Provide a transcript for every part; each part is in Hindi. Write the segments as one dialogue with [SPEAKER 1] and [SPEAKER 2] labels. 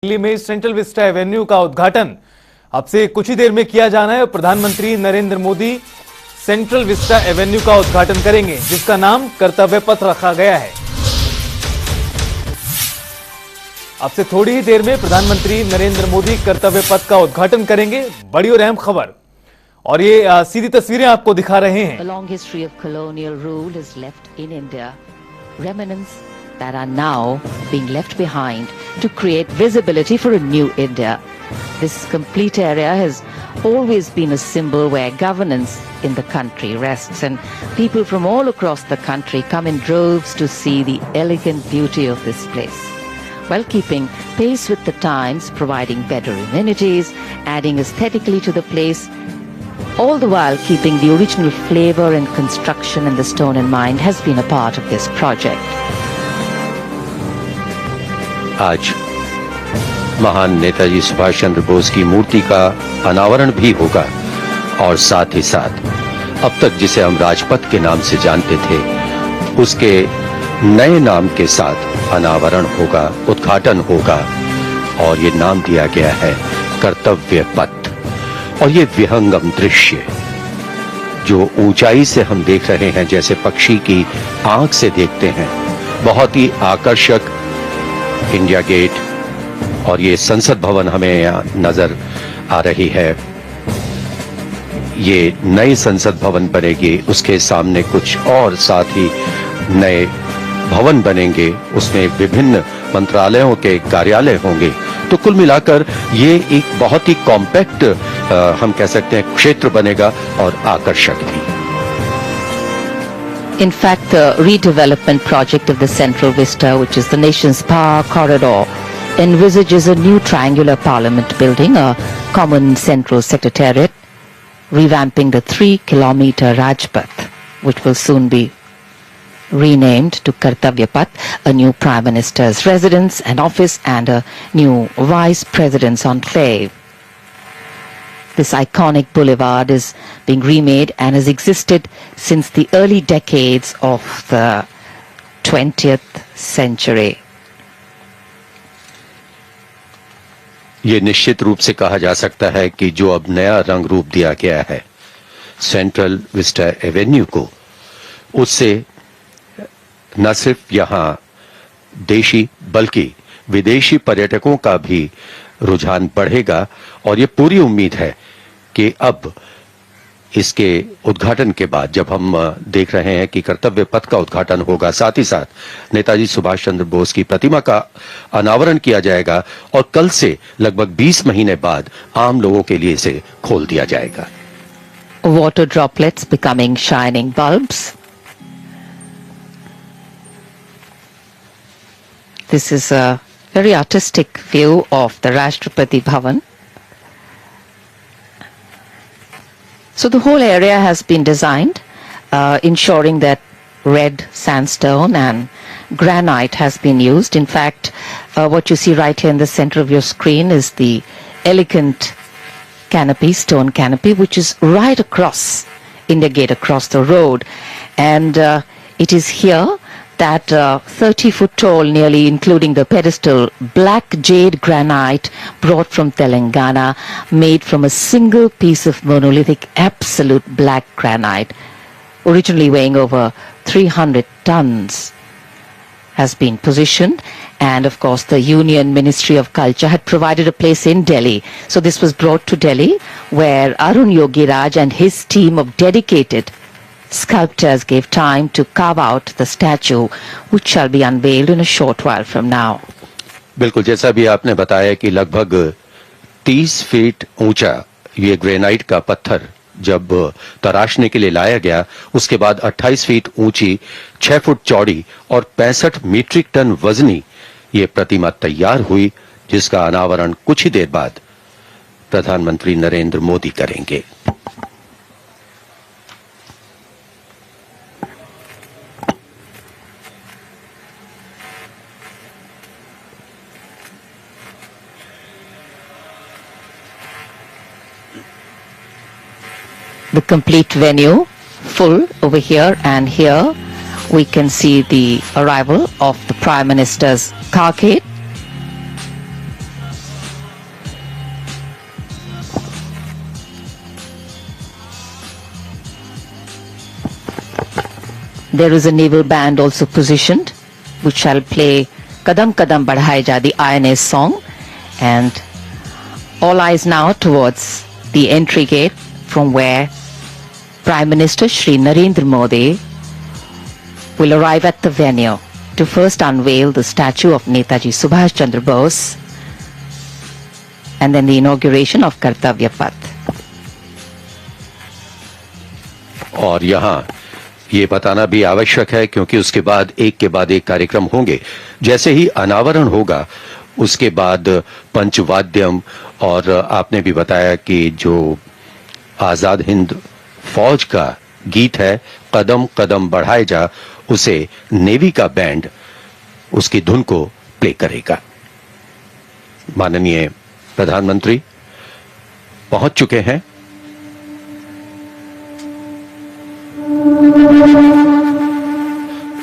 [SPEAKER 1] दिल्ली में सेंट्रल विस्टा एवेन्यू का उद्घाटन अब से कुछ ही देर में किया जाना है। प्रधानमंत्री Narendra Modi central Vista Avenue का उद्घाटन करेंगे, जिसका नाम कर्तव्य पथ रखा गया है। अब से थोड़ी ही देर में प्रधानमंत्री नरेंद्र मोदी कर्तव्य पथ का उद्घाटन करेंगे। बड़ी और अहम खबर, और ये सीधी तस्वीरें आपको दिखा रहे हैं।
[SPEAKER 2] A long history of colonial rule is left in India. Remnants that are now being left behind to create visibility for a new India. This complete area has always been a symbol where governance in the country rests, and people from all across the country come in droves to see the elegant beauty of this place, while keeping pace with the times, providing better amenities, adding aesthetically to the place, all the while keeping the original flavor and construction and the stone in mind has been a part of this project.
[SPEAKER 3] आज महान नेताजी सुभाष चंद्र बोस की मूर्ति का अनावरण भी होगा, और साथ ही साथ अब तक जिसे हम राजपथ के नाम से जानते थे, उसके नए नाम के साथ अनावरण होगा, उद्घाटन होगा, और ये नाम दिया गया है कर्तव्य पथ। और ये विहंगम दृश्य जो ऊंचाई से हम देख रहे हैं, जैसे पक्षी की आंख से देखते हैं, बहुत ही आकर्षक इंडिया गेट और ये संसद भवन हमें यहाँ नजर आ रही है। ये नई संसद भवन बनेगी, उसके सामने कुछ और साथ ही नए भवन बनेंगे, उसमें विभिन्न मंत्रालयों के कार्यालय होंगे। तो कुल मिलाकर ये एक बहुत ही कॉम्पैक्ट हम कह सकते हैं क्षेत्र बनेगा और आकर्षक भी।
[SPEAKER 2] In fact, the redevelopment project of the Central Vista, which is the nation's power corridor, envisages a new triangular parliament building, a common central secretariat, revamping the 3-kilometer Rajpath, which will soon be renamed to Kartavya Path, a new Prime Minister's residence and office, and a new Vice President's enclave. This iconic boulevard is being remade and has existed since the early decades of the 20th century.
[SPEAKER 3] ये निश्चित रूप से कहा जा सकता है कि जो अब नया रंग रूप दिया गया है सेंट्रल विस्टा एवेन्यू को, उससे न सिर्फ यहाँ देशी बल्कि विदेशी पर्यटकों का भी रुझान बढ़ेगा। और ये पूरी उम्मीद है कि अब इसके उद्घाटन के बाद, जब हम देख रहे हैं कि कर्तव्य पथ का उद्घाटन होगा, साथ ही साथ नेताजी सुभाष चंद्र बोस की प्रतिमा का अनावरण किया जाएगा, और कल से लगभग 20 महीने बाद आम लोगों के लिए इसे खोल दिया जाएगा।
[SPEAKER 2] Water droplets becoming shining bulbs. This is a very artistic view of the Rashtrapati Bhavan. So the whole area has been designed, ensuring that red sandstone and granite has been used. In fact, what you see right here in the center of your screen is the elegant canopy, stone canopy, which is right across India Gate, across the road. And it is here that 30-foot tall, nearly including the pedestal, black jade granite brought from Telangana, made from a single piece of monolithic absolute black granite, originally weighing over 300 tons, has been positioned. And of course the Union Ministry of Culture had provided a place in Delhi. So this was brought to Delhi, where Arun Yogiraj and his team of dedicated sculptors gave time to carve out the statue, which shall be unveiled in a short while from now.
[SPEAKER 3] बिल्कुल, जैसा भी आपने बताया कि लगभग 30 फीट ऊंचा ये ग्रेनाइट का पत्थर जब तराशने के लिए लाया गया, उसके बाद 28 फीट ऊंची, 6 फुट चौड़ी और 65 मीट्रिक टन वजनी ये प्रतिमा तैयार हुई, जिसका अनावरण कुछ ही देर बाद प्रधानमंत्री नरेंद्र मोदी करेंगे।
[SPEAKER 2] The complete venue full over here, and here we can see the arrival of the Prime Minister's carcade. There is a naval band also positioned, which shall play Kadam Kadam Badhai Ja, the INS song. And all eyes now towards the entry gate from where Prime Minister Shri Narendra Modi will arrive at the venue to first unveil the statue of Netaji Subhash Chandra Bose and then the inauguration of Kartavya Path.
[SPEAKER 3] और यहाँ ये बताना भी आवश्यक है क्योंकि उसके बाद एक कार्यक्रम होंगे। जैसे ही अनावरण होगा उसके बाद पंचवाद्यम और आपने भी बताया कि जो आजाद हिंद फौज का गीत है कदम कदम बढ़ाए जा, उसे नेवी का बैंड उसकी धुन को प्ले करेगा। माननीय प्रधानमंत्री पहुंच चुके हैं।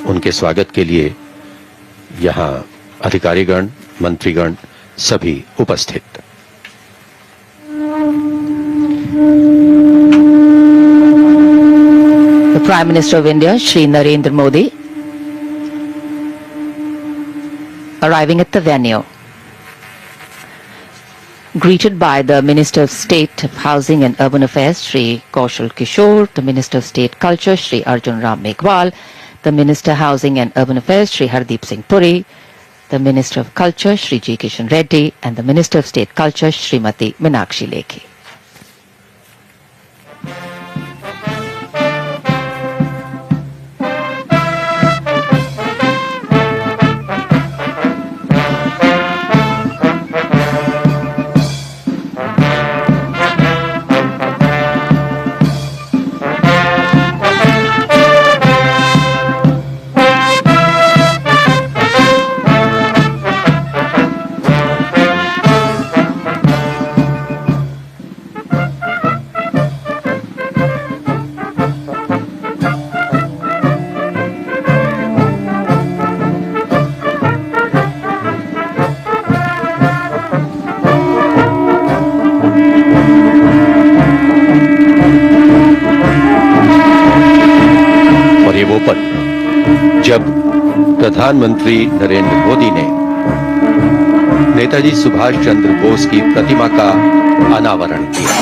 [SPEAKER 3] उनके स्वागत के लिए यहां अधिकारीगण, मंत्रीगण सभी उपस्थित।
[SPEAKER 2] The Prime Minister of India, Shri Narendra Modi, arriving at the venue, greeted by the Minister of State of Housing and Urban Affairs, Shri Kaushal Kishore, the Minister of State Culture, Shri Arjun Ram Meghwal, the Minister Housing and Urban Affairs, Shri Hardeep Singh Puri, the Minister of Culture, Shri G. Kishan Reddy, and the Minister of State Culture, Srimati Meenakshi Lekhi.
[SPEAKER 3] जब प्रधानमंत्री नरेंद्र मोदी ने नेताजी सुभाष चंद्र बोस की प्रतिमा का अनावरण किया।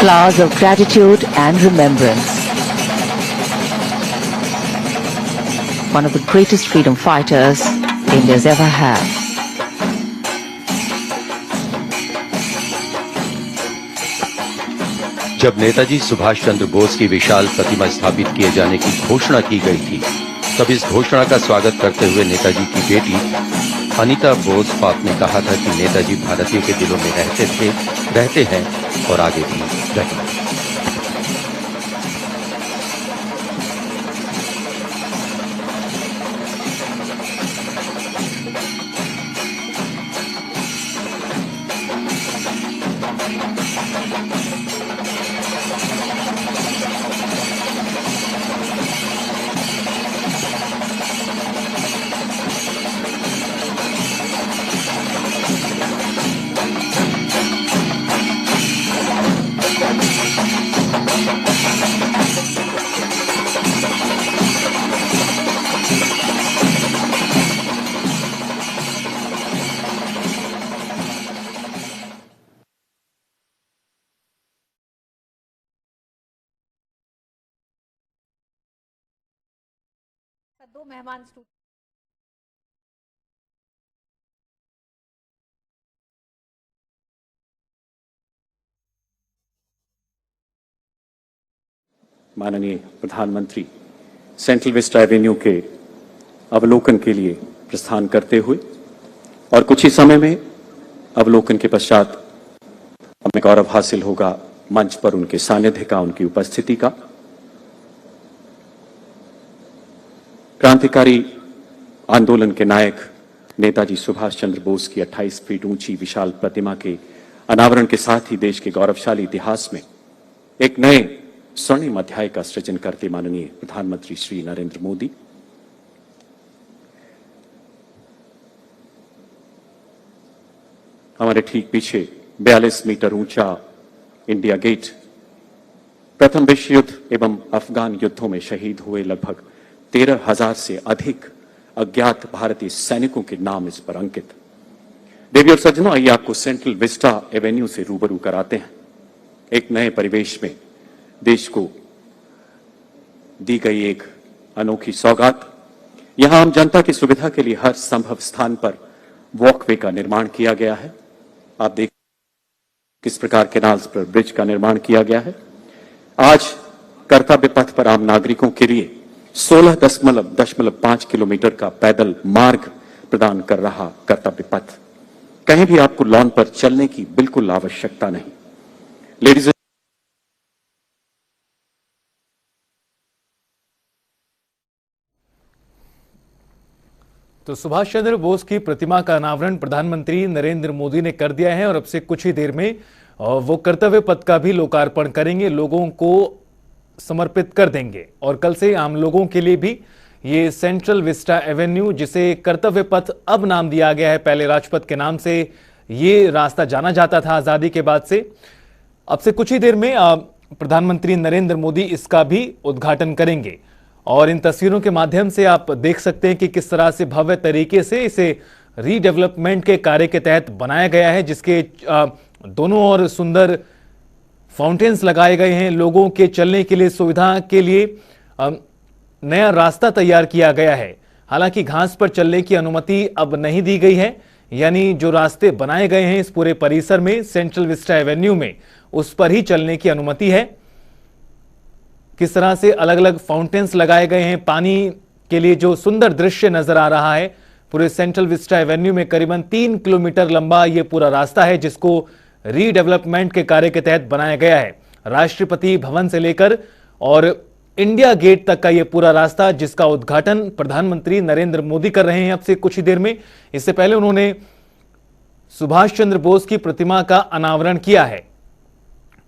[SPEAKER 2] Flowers of gratitude and remembrance. One of the greatest freedom fighters India's ever had.
[SPEAKER 3] जब नेताजी सुभाष चंद्र बोस की विशाल प्रतिमा स्थापित किए जाने की घोषणा की गई थी, तब इस घोषणा का स्वागत करते हुए नेताजी की बेटी अनीता बोस पाप ने कहा था कि नेताजी भारतीयों के दिलों में रहते हैं और आगे भी रहेंगे।
[SPEAKER 4] दो मेहमान
[SPEAKER 5] माननीय प्रधानमंत्री सेंट्रल विस्टा एवेन्यू के अवलोकन के लिए प्रस्थान करते हुए और कुछ ही समय में अवलोकन के पश्चात हमें गौरव हासिल होगा मंच पर उनके सानिध्य का, उनकी उपस्थिति का। क्रांतिकारी आंदोलन के नायक नेताजी सुभाष चंद्र बोस की 28 फीट ऊंची विशाल प्रतिमा के अनावरण के साथ ही देश के गौरवशाली इतिहास में एक नए स्वर्णिम अध्याय का सृजन करते माननीय प्रधानमंत्री श्री नरेंद्र मोदी हमारे ठीक पीछे 42 मीटर ऊंचा इंडिया गेट प्रथम विश्व युद्ध एवं अफगान युद्धों में शहीद हुए लगभग 13,000 से अधिक अज्ञात भारतीय सैनिकों के नाम इस पर अंकित। देवी और सज्जनों, आइए आपको सेंट्रल विस्टा एवेन्यू से रूबरू कराते हैं। एक नए परिवेश में देश को दी गई एक अनोखी सौगात। यहां आम जनता की सुविधा के लिए हर संभव स्थान पर वॉकवे का निर्माण किया गया है। आप देख किस प्रकार कैनाल्स पर ब्रिज का निर्माण किया गया है। आज कर्तव्य पथ पर आम नागरिकों के लिए 16.5 किलोमीटर का पैदल मार्ग प्रदान कर रहा कर्तव्य पथ। कहीं भी आपको लॉन पर चलने की बिल्कुल आवश्यकता नहीं। लेडीज
[SPEAKER 1] तो सुभाष चंद्र बोस की प्रतिमा का अनावरण प्रधानमंत्री नरेंद्र मोदी ने कर दिया है और अब से कुछ ही देर में वो कर्तव्य पथ का भी लोकार्पण करेंगे, लोगों को समर्पित कर देंगे। और कल से आम लोगों के लिए भी ये सेंट्रल विस्टा एवेन्यू, जिसे कर्तव्य पथ अब नाम दिया गया है, पहले राजपथ के नाम से ये रास्ता जाना जाता था आजादी के बाद से, अब से कुछ ही देर में प्रधानमंत्री नरेंद्र मोदी इसका भी उद्घाटन करेंगे। और इन तस्वीरों के माध्यम से आप देख सकते हैं कि किस तरह से भव्य तरीके से इसे रीडेवलपमेंट के कार्य के तहत बनाया गया है, जिसके दोनों ओर सुंदर फाउंटेन्स लगाए गए हैं। लोगों के चलने के लिए, सुविधा के लिए नया रास्ता तैयार किया गया है। हालांकि घास पर चलने की अनुमति अब नहीं दी गई है, यानी जो रास्ते बनाए गए हैं इस पूरे परिसर में, सेंट्रल विस्टा एवेन्यू में, उस पर ही चलने की अनुमति है। किस तरह से अलग अलग फाउंटेन्स लगाए गए हैं, पानी के लिए जो सुंदर दृश्य नजर आ रहा है पूरे सेंट्रल विस्टा एवेन्यू में। करीबन 3 किलोमीटर लंबा यह पूरा रास्ता है, जिसको रीडेवलपमेंट के कार्य के तहत बनाया गया है। राष्ट्रपति भवन से लेकर और इंडिया गेट तक का यह पूरा रास्ता, जिसका उद्घाटन प्रधानमंत्री नरेंद्र मोदी कर रहे हैं अब से कुछ ही देर में। इससे पहले उन्होंने सुभाष चंद्र बोस की प्रतिमा का अनावरण किया है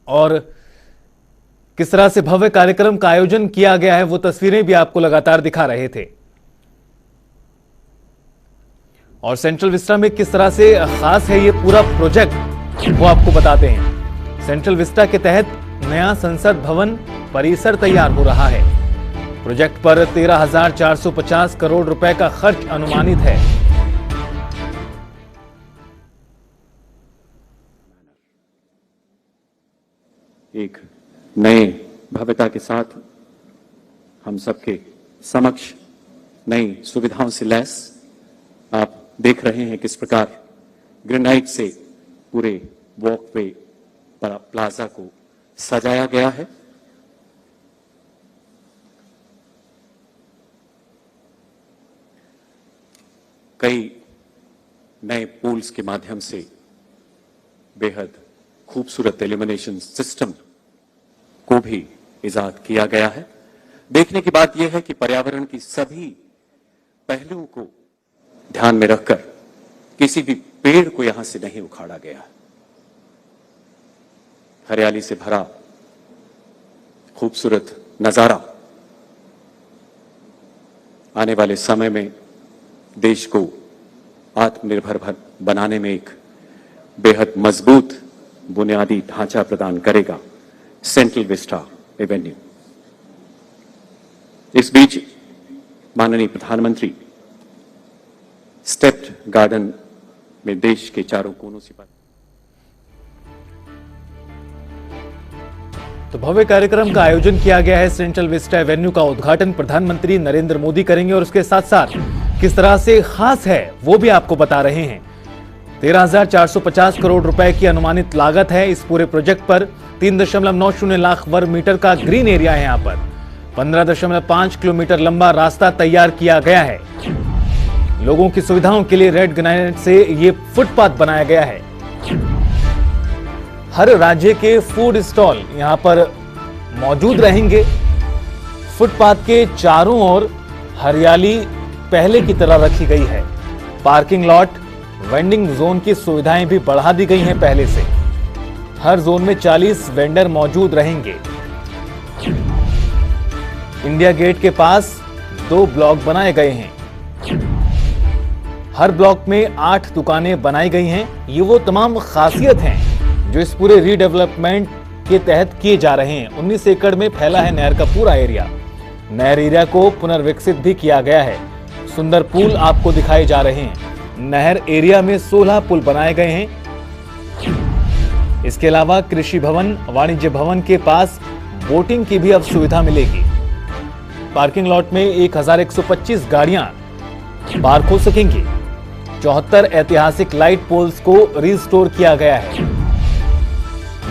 [SPEAKER 1] और किस तरह से भव्य कार्यक्रम का आयोजन किया गया है वो तस्वीरें भी आपको लगातार दिखा रहे थे। और सेंट्रल विस्टा में किस तरह से खास है ये पूरा प्रोजेक्ट, वो आपको बताते हैं। सेंट्रल विस्टा के तहत नया संसद भवन परिसर तैयार हो रहा है। प्रोजेक्ट पर 13,450 करोड़ रुपए का खर्च अनुमानित है।
[SPEAKER 5] एक नए भव्यता के साथ हम सबके समक्ष नई सुविधाओं से लैस आप देख रहे हैं किस प्रकार ग्रेनाइट से पूरे वॉकवे प्लाजा को सजाया गया है। कई नए पोल्स के माध्यम से बेहद खूबसूरत इल्यूमिनेशन सिस्टम को भी इजाद किया गया है। देखने की बात यह है कि पर्यावरण की सभी पहलुओं को ध्यान में रखकर किसी भी पेड़ को यहां से नहीं उखाड़ा गया। हरियाली से भरा खूबसूरत नजारा आने वाले समय में देश को आत्मनिर्भर बनाने में एक बेहद मजबूत बुनियादी ढांचा प्रदान करेगा सेंट्रल विस्टा एवेन्यू। इस बीच माननीय प्रधानमंत्री स्टेप्ड गार्डन में देश के चारों कोनों से
[SPEAKER 1] तो भव्य कार्यक्रम का आयोजन किया गया है। सेंट्रल विस्टा एवेन्यू का उद्घाटन प्रधानमंत्री नरेंद्र मोदी करेंगे और उसके साथ साथ किस तरह से खास है वो भी आपको बता रहे हैं। 13,450 करोड़ रुपए की अनुमानित लागत है इस पूरे प्रोजेक्ट पर। 3.90 लाख वर्ग मीटर का ग्रीन एरिया है यहाँ पर। 15.5 किलोमीटर लंबा रास्ता तैयार किया गया है। लोगों की सुविधाओं के लिए रेड ग्रेनाइट से ये फुटपाथ बनाया गया है। हर राज्य के फूड स्टॉल यहां पर मौजूद रहेंगे। फुटपाथ के चारों ओर हरियाली पहले की तरह रखी गई है। पार्किंग लॉट, वेंडिंग जोन की सुविधाएं भी बढ़ा दी गई हैं पहले से। हर जोन में 40 वेंडर मौजूद रहेंगे। इंडिया गेट के पास 2 ब्लॉक बनाए गए हैं। हर ब्लॉक में 8 दुकानें बनाई गई हैं। ये वो तमाम खासियत हैं जो इस पूरे रीडेवलपमेंट के तहत किए जा रहे हैं। 19 एकड़ में फैला है नहर का पूरा एरिया। नहर एरिया को पुनर्विकसित भी किया गया है। सुंदर पुल आपको दिखाए जा रहे हैं। नहर एरिया में 16 पुल बनाए गए हैं। इसके अलावा कृषि भवन, वाणिज्य भवन के पास बोटिंग की भी अब सुविधा मिलेगी। पार्किंग लॉट में 1125 गाड़ियां पार्क हो सकेंगी। 74 ऐतिहासिक लाइट पोल्स को रिस्टोर किया गया है।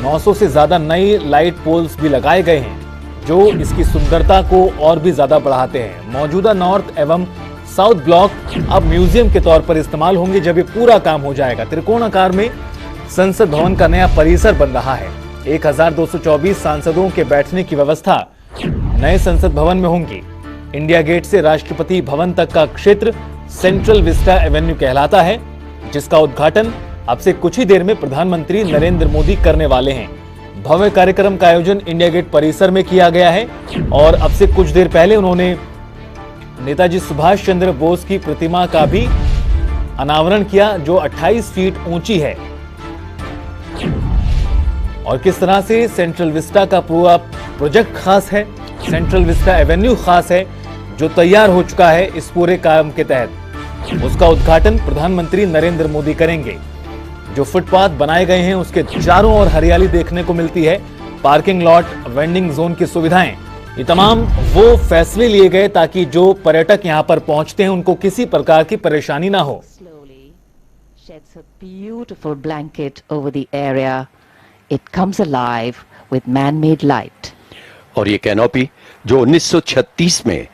[SPEAKER 1] 900 से ज्यादा नए लाइट पोल्स भी लगाए गए हैं जो इसकी सुंदरता को और भी ज्यादा बढ़ाते हैं। मौजूदा नॉर्थ एवं साउथ ब्लॉक अब म्यूजियम के तौर पर इस्तेमाल होंगे जब ये पूरा काम हो जाएगा। त्रिकोण आकार में संसद भवन का नया परिसर बन रहा है। 1224 सांसदों के बैठने की व्यवस्था नए संसद भवन में होंगी। इंडिया गेट से राष्ट्रपति भवन तक का क्षेत्र सेंट्रल विस्टा एवेन्यू कहलाता है, जिसका उद्घाटन अब से कुछ ही देर में प्रधानमंत्री नरेंद्र मोदी करने वाले हैं। भव्य कार्यक्रम का आयोजन इंडिया गेट परिसर में किया गया है और अब से कुछ देर पहले उन्होंने नेताजी सुभाष चंद्र बोस की प्रतिमा का भी अनावरण किया जो 28 फीट ऊंची है। और किस तरह से सेंट्रल विस्टा का पूरा प्रोजेक्ट खास है, सेंट्रल विस्टा एवेन्यू खास है जो तैयार हो चुका है इस पूरे काम के तहत। उसका उद्घाटन प्रधानमंत्री नरेंद्र मोदी करेंगे। जो फुटपाथ बनाए गए हैं उसके चारों ओर हरियाली देखने को मिलती है। पार्किंग लॉट, वेंडिंग जोन की सुविधाएं, ये तमाम वो फैसले लिए गए ताकि जो पर्यटक यहां पर पहुंचते हैं उनको किसी प्रकार की परेशानी ना हो।
[SPEAKER 2] Slowly sheds a beautiful blanket over the area. It comes alive with man-made light.
[SPEAKER 3] और ये कैनोपी जो 1936 में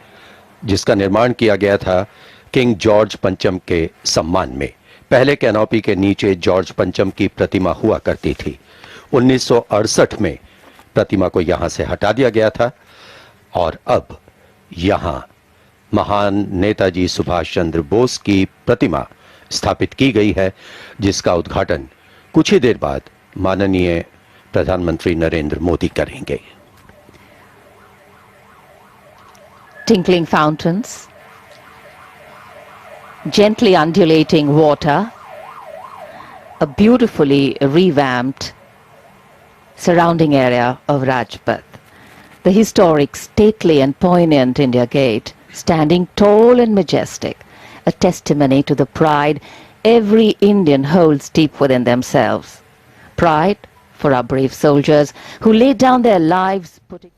[SPEAKER 3] जिसका निर्माण किया गया था किंग जॉर्ज पंचम के सम्मान में, पहले कैनोपी के नीचे जॉर्ज पंचम की प्रतिमा हुआ करती थी। 1968 में प्रतिमा को यहां से हटा दिया गया था और अब यहां महान नेताजी सुभाष चंद्र बोस की प्रतिमा स्थापित की गई है, जिसका उद्घाटन कुछ ही देर बाद माननीय प्रधानमंत्री नरेंद्र मोदी करेंगे।
[SPEAKER 2] Tinkling fountains, gently undulating water, a beautifully revamped surrounding area of Rajpath. The historic, stately and poignant India Gate, standing tall and majestic, a testimony to the pride every Indian holds deep within themselves. Pride for our brave soldiers who laid down their lives putting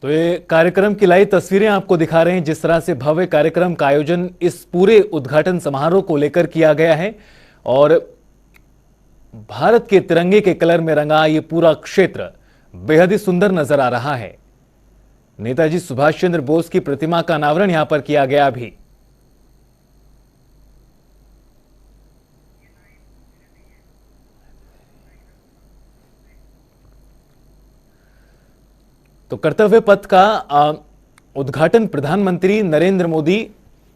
[SPEAKER 1] तो ये कार्यक्रम की लाइव तस्वीरें आपको दिखा रहे हैं जिस तरह से भव्य कार्यक्रम का आयोजन इस पूरे उद्घाटन समारोह को लेकर किया गया है और भारत के तिरंगे के कलर में रंगा ये पूरा क्षेत्र बेहद ही सुंदर नजर आ रहा है। नेताजी सुभाष चंद्र बोस की प्रतिमा का अनावरण यहां पर किया गया भी। तो कर्तव्य पथ का उद्घाटन प्रधानमंत्री नरेंद्र मोदी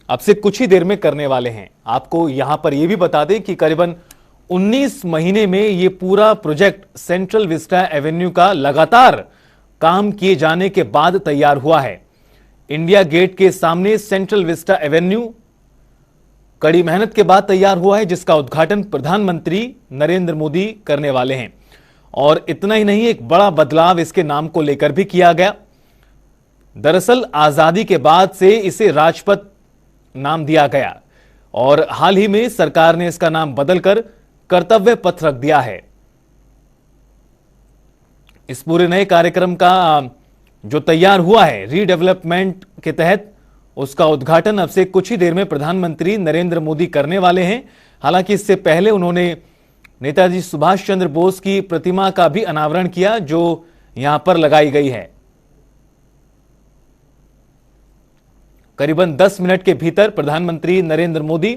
[SPEAKER 1] अब से कुछ ही देर में करने वाले हैं। आपको यहां पर यह भी बता दें कि करीबन 19 महीने में यह पूरा प्रोजेक्ट सेंट्रल विस्टा एवेन्यू का लगातार काम किए जाने के बाद तैयार हुआ है। इंडिया गेट के सामने सेंट्रल विस्टा एवेन्यू कड़ी मेहनत के बाद तैयार हुआ है, जिसका उद्घाटन प्रधानमंत्री नरेंद्र मोदी करने वाले हैं। और इतना ही नहीं, एक बड़ा बदलाव इसके नाम को लेकर भी किया गया। दरअसल आजादी के बाद से इसे राजपथ नाम दिया गया और हाल ही में सरकार ने इसका नाम बदलकर कर्तव्य पथ रख दिया है। इस पूरे नए कार्यक्रम का जो तैयार हुआ है रीडेवलपमेंट के तहत, उसका उद्घाटन अब से कुछ ही देर में प्रधानमंत्री नरेंद्र मोदी करने वाले हैं। हालांकि इससे पहले उन्होंने नेताजी सुभाष चंद्र बोस की प्रतिमा का भी अनावरण किया जो यहां पर लगाई गई है। करीबन 10 मिनट के भीतर प्रधानमंत्री नरेंद्र मोदी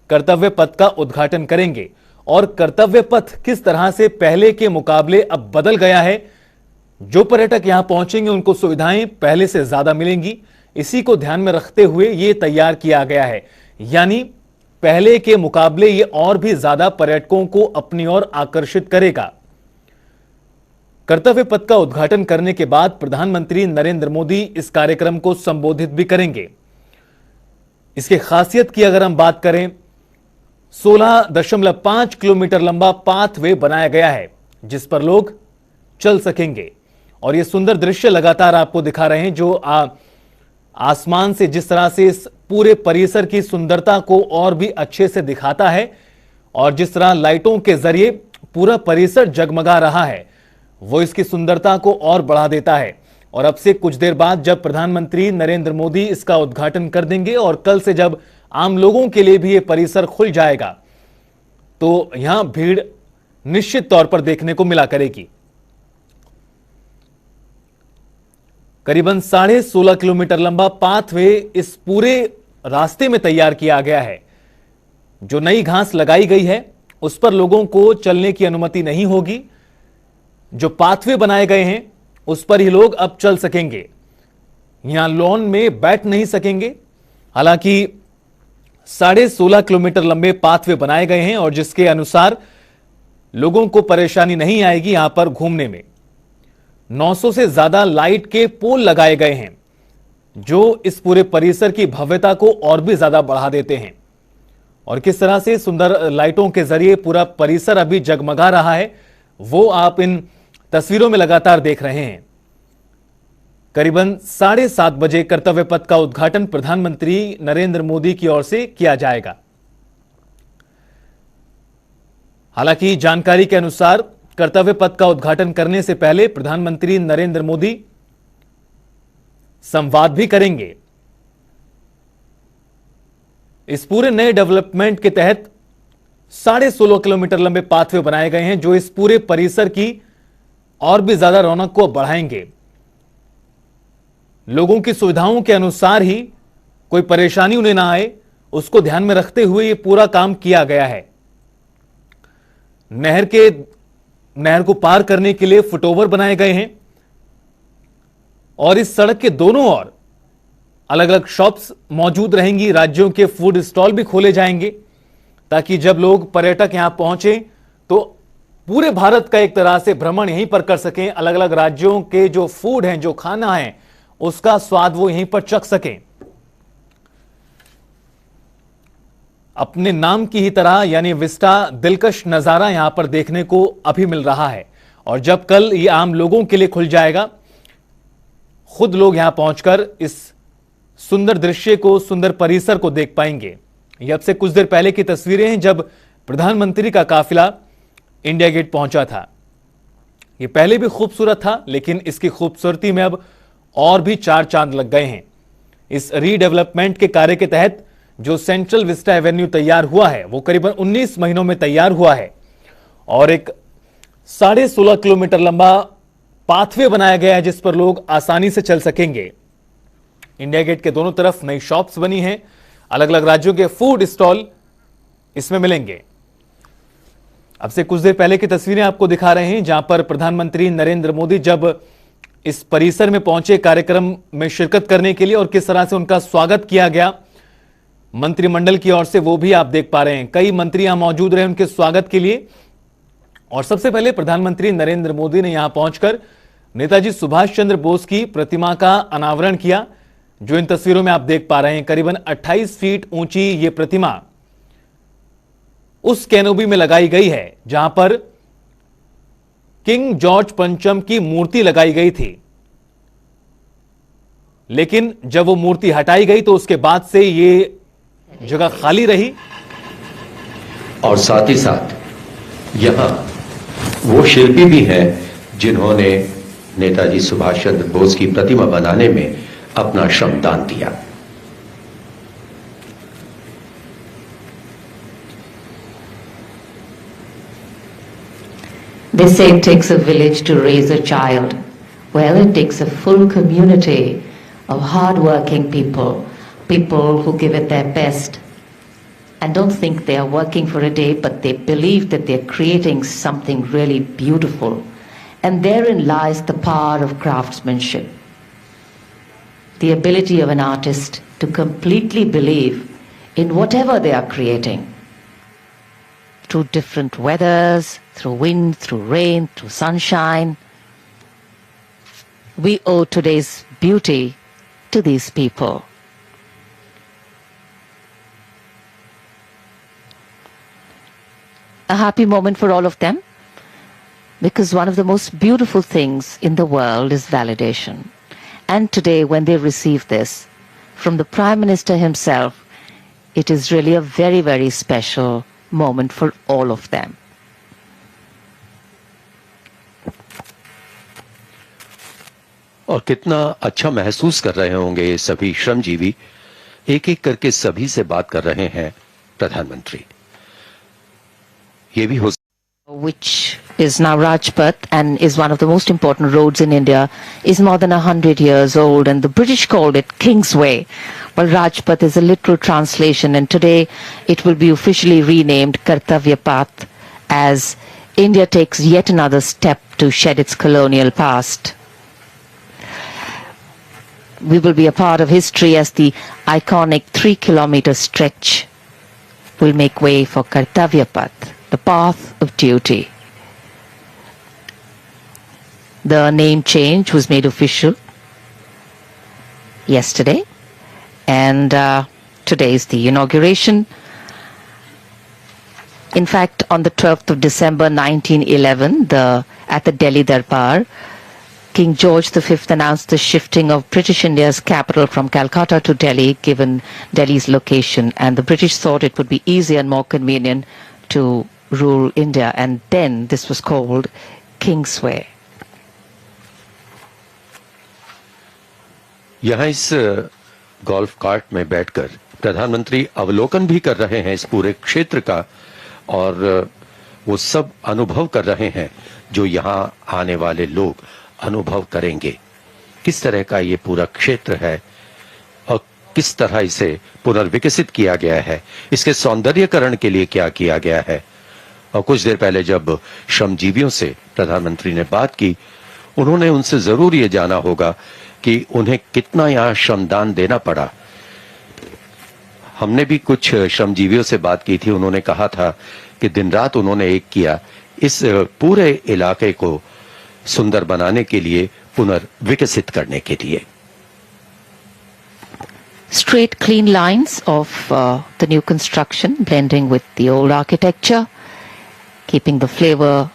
[SPEAKER 1] कर्तव्य पथ का उद्घाटन करेंगे और कर्तव्य पथ किस तरह से पहले के मुकाबले अब बदल गया है, जो पर्यटक यहां पहुंचेंगे उनको सुविधाएं पहले से ज्यादा मिलेंगी, इसी को ध्यान में रखते हुए यह तैयार किया गया है। यानी पहले के मुकाबले ये और भी ज्यादा पर्यटकों को अपनी ओर आकर्षित करेगा। कर्तव्य पथ का उद्घाटन करने के बाद प्रधानमंत्री नरेंद्र मोदी इस कार्यक्रम को संबोधित भी करेंगे। इसकी खासियत की अगर हम बात करें, 16.5 किलोमीटर लंबा पाथवे बनाया गया है जिस पर लोग चल सकेंगे। और ये सुंदर दृश्य लगातार आपको दिखा रहे हैं जो आसमान से जिस तरह से इस पूरे परिसर की सुंदरता को और भी अच्छे से दिखाता है और जिस तरह लाइटों के जरिए पूरा परिसर जगमगा रहा है वो इसकी सुंदरता को और बढ़ा देता है। और अब से कुछ देर बाद जब प्रधानमंत्री नरेंद्र मोदी इसका उद्घाटन कर देंगे और कल से जब आम लोगों के लिए भी ये परिसर खुल जाएगा तो यहां भीड़ निश्चित तौर पर देखने को मिला करेगी। करीबन 16.5 किलोमीटर लंबा पाथवे इस पूरे रास्ते में तैयार किया गया है। जो नई घास लगाई गई है उस पर लोगों को चलने की अनुमति नहीं होगी। जो पाथवे बनाए गए हैं उस पर ही लोग अब चल सकेंगे। यहां लॉन में बैठ नहीं सकेंगे। हालांकि 16.5 किलोमीटर लंबे पाथवे बनाए गए हैं और जिसके अनुसार लोगों को परेशानी नहीं आएगी यहां पर घूमने में। 900 से ज्यादा लाइट के पोल लगाए गए हैं जो इस पूरे परिसर की भव्यता को और भी ज्यादा बढ़ा देते हैं। और किस तरह से सुंदर लाइटों के जरिए पूरा परिसर अभी जगमगा रहा है वो आप इन तस्वीरों में लगातार देख रहे हैं। करीबन 7:30 बजे कर्तव्य पथ का उद्घाटन प्रधानमंत्री नरेंद्र मोदी की ओर से किया जाएगा। हालांकि जानकारी के अनुसार कर्तव्य पथ का उद्घाटन करने से पहले प्रधानमंत्री नरेंद्र मोदी संवाद भी करेंगे। इस पूरे नए डेवलपमेंट के तहत 16.5 किलोमीटर लंबे पाथवे बनाए गए हैं जो इस पूरे परिसर की और भी ज्यादा रौनक को बढ़ाएंगे। लोगों की सुविधाओं के अनुसार ही कोई परेशानी उन्हें ना आए उसको ध्यान में रखते हुए यह पूरा काम किया गया है। नहर को पार करने के लिए फुटओवर बनाए गए हैं और इस सड़क के दोनों ओर अलग अलग शॉप्स मौजूद रहेंगी। राज्यों के फूड स्टॉल भी खोले जाएंगे ताकि जब लोग पर्यटक यहां पहुंचे तो पूरे भारत का एक तरह से भ्रमण यहीं पर कर सकें। अलग अलग राज्यों के जो फूड हैं, जो खाना है, उसका स्वाद वो यहीं पर चख सकें। अपने नाम की ही तरह यानी विस्टा दिलकश नजारा यहां पर देखने को अभी मिल रहा है। और जब कल ये आम लोगों के लिए खुल जाएगा, खुद लोग यहां पहुंचकर इस सुंदर दृश्य को, सुंदर परिसर को देख पाएंगे। ये अब से कुछ देर पहले की तस्वीरें हैं जब प्रधानमंत्री का काफिला इंडिया गेट पहुंचा था। ये पहले भी खूबसूरत था लेकिन इसकी खूबसूरती में अब और भी 4 चांद लग गए हैं। इस रीडेवलपमेंट के कार्य के तहत जो सेंट्रल विस्टा एवेन्यू तैयार हुआ है वो करीबन 19 महीनों में तैयार हुआ है और एक 16.5 किलोमीटर लंबा पाथवे बनाया गया है जिस पर लोग आसानी से चल सकेंगे। इंडिया गेट के दोनों तरफ नई शॉप्स बनी हैं, अलग अलग राज्यों के फूड स्टॉल इसमें मिलेंगे। अब से कुछ देर पहले की तस्वीरें आपको दिखा रहे हैं जहां पर प्रधानमंत्री नरेंद्र मोदी जब इस परिसर में पहुंचे कार्यक्रम में शिरकत करने के लिए और किस तरह से उनका स्वागत किया गया मंत्रिमंडल की ओर से, वो भी आप देख पा रहे हैं। कई मंत्री यहां मौजूद रहे उनके स्वागत के लिए। और सबसे पहले प्रधानमंत्री नरेंद्र मोदी ने यहां पहुंचकर नेताजी सुभाष चंद्र बोस की प्रतिमा का अनावरण किया जो इन तस्वीरों में आप देख पा रहे हैं। करीबन 28 फीट ऊंची ये प्रतिमा उस कैनोपी में लगाई गई है जहां पर किंग जॉर्ज पंचम की मूर्ति लगाई गई थी। लेकिन जब वो मूर्ति हटाई गई तो उसके बाद से ये जगह खाली रही।
[SPEAKER 3] और साथ ही साथ यहां वो शिल्पी भी हैं जिन्होंने नेताजी सुभाष चंद्र बोस की प्रतिमा बनाने में अपना श्रमदान दिया।
[SPEAKER 2] They say it takes a village to raise a child. Well, it takes a full community of hard-working people, people who give it their best and don't think they are working for a day, but they believe that they're creating something really beautiful. And therein lies the power of craftsmanship. The ability of an artist to completely believe in whatever they are creating. Through different weathers, through wind, through rain, through sunshine, we owe today's beauty to these people. A happy moment for all of them, because one of the most beautiful things in the world is validation. And today, when they receive this from the Prime Minister himself, it is really a very, very special moment for all of them.
[SPEAKER 3] और कितना अच्छा महसूस कर रहे होंगे ये सभी श्रमजीवी। एक एक करके सभी से बात कर रहे हैं प्रधानमंत्री। ये भी हो
[SPEAKER 2] which is now Rajpath and is one of the most important roads in India, is more than 100 years old, and the British called it Kingsway. Well, Rajpath is a literal translation, and today it will be officially renamed Kartavya Path as India takes yet another step to shed its colonial past. We will be a part of history as the iconic 3-kilometer stretch will make way for Kartavya Path, the path of duty. The name change was made official yesterday, and today is the inauguration. In fact, on the 12th of December 1911, at the Delhi Darbar, King George V announced the shifting of British India's capital from Calcutta to Delhi, given Delhi's location, and the British thought it would be easier and more convenient to rule India, and then this was called Kingsway.
[SPEAKER 3] यहाँ इस गोल्फ कार्ट में बैठकर प्रधानमंत्री अवलोकन भी कर रहे हैं इस पूरे क्षेत्र का, और वो सब अनुभव कर रहे हैं जो यहाँ आने वाले लोग अनुभव करेंगे। किस तरह का ये पूरा क्षेत्र है और किस तरह इसे पुनर्विकसित किया गया है, इसके सौंदर्यकरण के लिए क्या किया गया है। और कुछ देर पहले जब श्रमजीवियों से प्रधानमंत्री ने बात की, उन्होंने उनसे जरूर ये जाना होगा कि उन्हें कितना यहाँ श्रमदान देना पड़ा। हमने भी कुछ श्रमजीवियों से बात की थी, उन्होंने कहा था कि दिन रात उन्होंने एक किया इस पूरे इलाके को सुंदर बनाने के लिए, पुनर्विकसित करने के लिए।
[SPEAKER 2] Straight, clean lines of the new construction, blending with the old architecture, keeping the flavor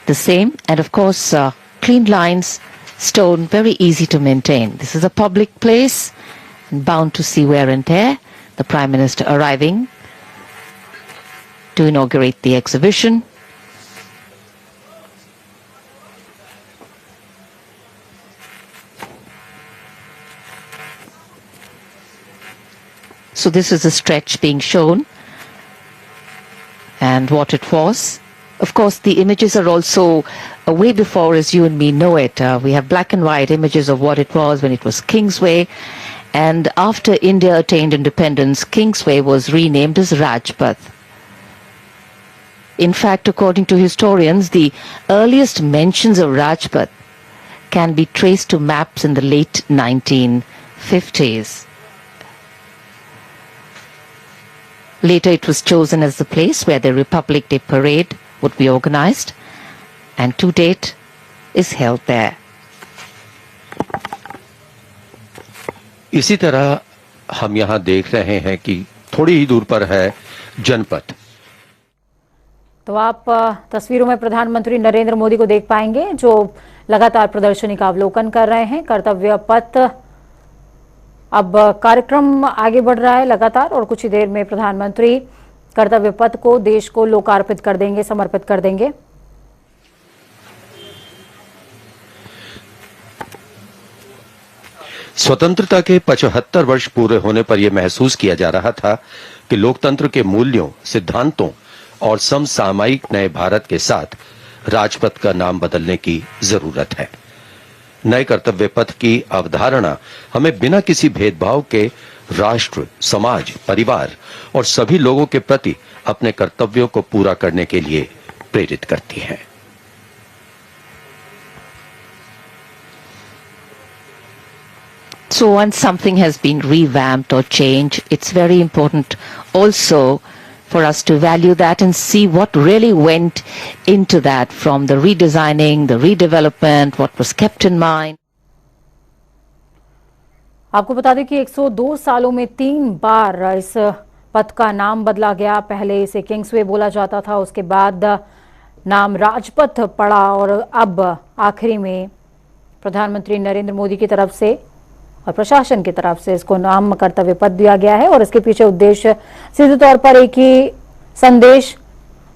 [SPEAKER 2] the same, and of course, clean lines, stone, very easy to maintain. This is a public place, and bound to see wear and tear. The Prime Minister arriving to inaugurate the exhibition. So this is a stretch being shown and what it was. Of course, the images are also way before as you and me know it. We have black and white images of what it was when it was Kingsway. And after India attained independence, Kingsway was renamed as Rajpath. In fact, according to historians, the earliest mentions of Rajpath can be traced to maps in the late 1950s. Later, it was chosen as the place where the Republic Day parade would be organized, and to date is held there.
[SPEAKER 3] इसी तरह हम यहाँ देख रहे हैं कि थोड़ी ही दूर पर है जनपथ।
[SPEAKER 4] तो आप तस्वीरों में प्रधानमंत्री नरेंद्र मोदी को देख पाएंगे जो लगातार प्रदर्शनी का अवलोकन कर रहे हैं। कर्तव्य पथ, अब कार्यक्रम आगे बढ़ रहा है लगातार और कुछ ही देर में प्रधानमंत्री कर्तव्य पथ को देश को लोकार्पित कर देंगे, समर्पित कर देंगे।
[SPEAKER 3] स्वतंत्रता के 75 वर्ष पूरे होने पर यह महसूस किया जा रहा था कि लोकतंत्र के मूल्यों, सिद्धांतों और समसामयिक नए भारत के साथ राजपथ का नाम बदलने की जरूरत है। नए कर्तव्य पथ की अवधारणा हमें बिना किसी भेदभाव के राष्ट्र, समाज, परिवार और सभी लोगों के प्रति अपने कर्तव्यों को पूरा करने के लिए प्रेरित करती है।
[SPEAKER 2] So once something has been revamped or changed, it's very important also for us to value that and see what really went into that, from the redesigning, the redevelopment, what was kept in mind.
[SPEAKER 4] आपको बता दें कि 102 सालों में 3 बार इस पथ का नाम बदला गया। पहले इसे किंग्सवे बोला जाता था, उसके बाद नाम राजपथ पड़ा और अब आखिरी में प्रधानमंत्री नरेंद्र मोदी की तरफ से और प्रशासन की तरफ से इसको नाम कर्तव्य पथ दिया गया है। और इसके पीछे उद्देश्य सीधे तौर पर एक ही संदेश